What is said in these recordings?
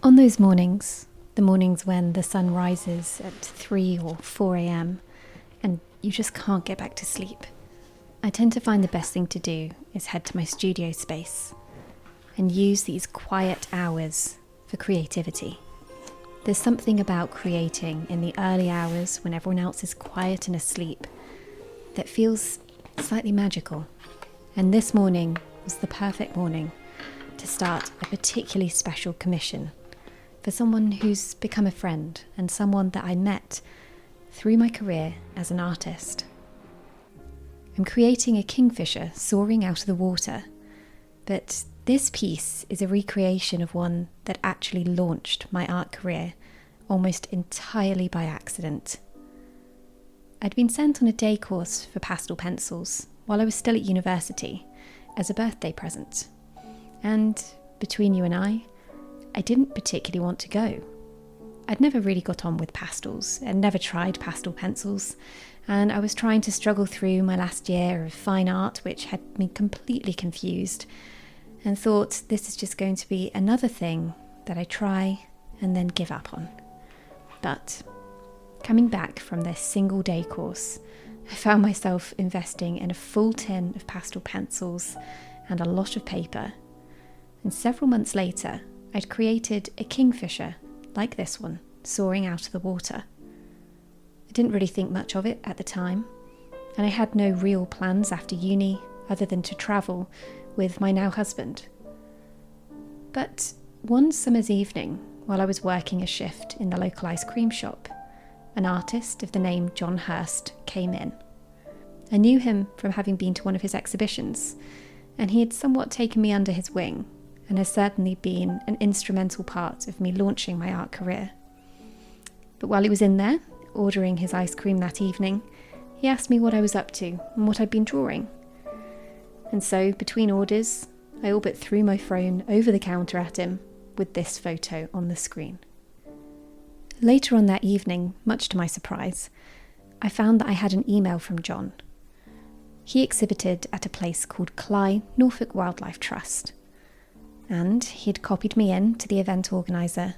On those mornings, the mornings when the sun rises at 3 or 4 a.m. and you just can't get back to sleep, I tend to find the best thing to do is head to my studio space and use these quiet hours for creativity. There's something about creating in the early hours when everyone else is quiet and asleep that feels slightly magical. And this morning was the perfect morning to start a particularly special commission for someone who's become a friend and someone that I met through my career as an artist. I'm creating a kingfisher soaring out of the water, but this piece is a recreation of one that actually launched my art career almost entirely by accident. I'd been sent on a day course for pastel pencils while I was still at university as a birthday present. And between you and I didn't particularly want to go. I'd never really got on with pastels and never tried pastel pencils, and I was trying to struggle through my last year of fine art, which had me completely confused, and thought this is just going to be another thing that I try and then give up on. But coming back from this single day course, I found myself investing in a full tin of pastel pencils and a lot of paper. And several months later, I'd created a kingfisher like this one, soaring out of the water. I didn't really think much of it at the time, and I had no real plans after uni other than to travel with my now husband. But one summer's evening, while I was working a shift in the local ice cream shop, an artist of the name John Hurst came in. I knew him from having been to one of his exhibitions, and he had somewhat taken me under his wing and has certainly been an instrumental part of me launching my art career. But while he was in there, ordering his ice cream that evening, he asked me what I was up to and what I'd been drawing. And so, between orders, I all but threw my phone over the counter at him with this photo on the screen. Later on that evening, much to my surprise, I found that I had an email from John. He exhibited at a place called Clyde Norfolk Wildlife Trust, and he'd copied me in to the event organiser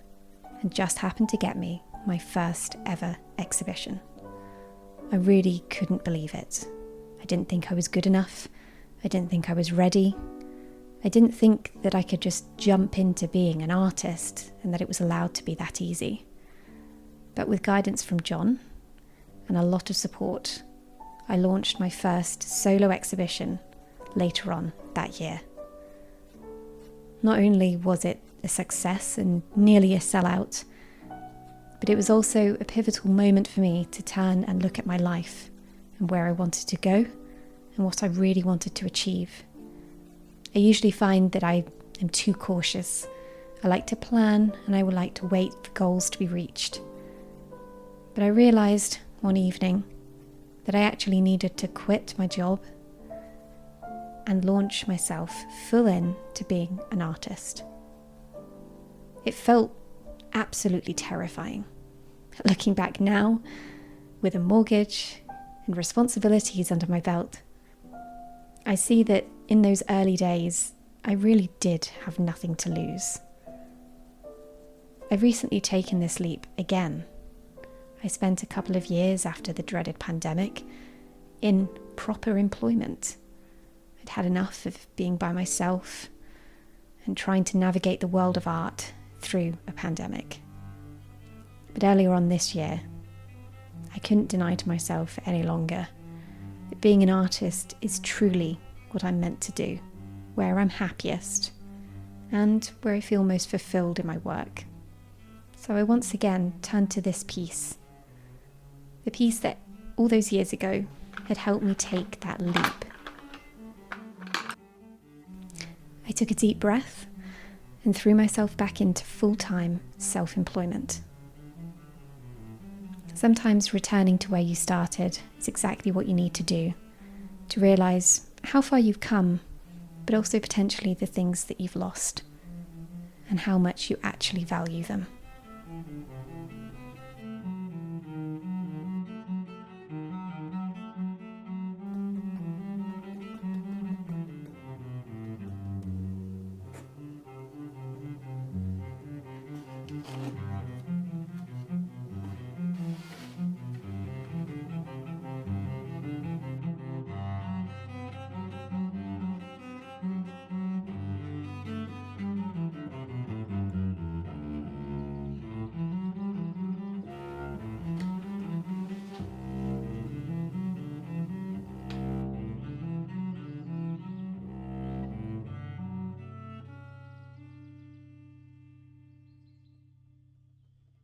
and just happened to get me my first ever exhibition. I really couldn't believe it. I didn't think I was good enough. I didn't think I was ready. I didn't think that I could just jump into being an artist and that it was allowed to be that easy. But with guidance from John and a lot of support, I launched my first solo exhibition later on that year. Not only was it a success and nearly a sellout, but it was also a pivotal moment for me to turn and look at my life and where I wanted to go and what I really wanted to achieve. I usually find that I am too cautious. I like to plan and I would like to wait for goals to be reached. But I realised one evening that I actually needed to quit my job and launch myself full in to being an artist. It felt absolutely terrifying. Looking back now, with a mortgage and responsibilities under my belt, I see that in those early days, I really did have nothing to lose. I've recently taken this leap again. I spent a couple of years after the dreaded pandemic in proper employment. I'd had enough of being by myself and trying to navigate the world of art through a pandemic. But earlier on this year, I couldn't deny to myself any longer that being an artist is truly what I'm meant to do, where I'm happiest, and where I feel most fulfilled in my work. So I once again turned to this piece, the piece that all those years ago had helped me take that leap. I took a deep breath and threw myself back into full-time self-employment. Sometimes returning to where you started is exactly what you need to do to realise how far you've come, but also potentially the things that you've lost and how much you actually value them.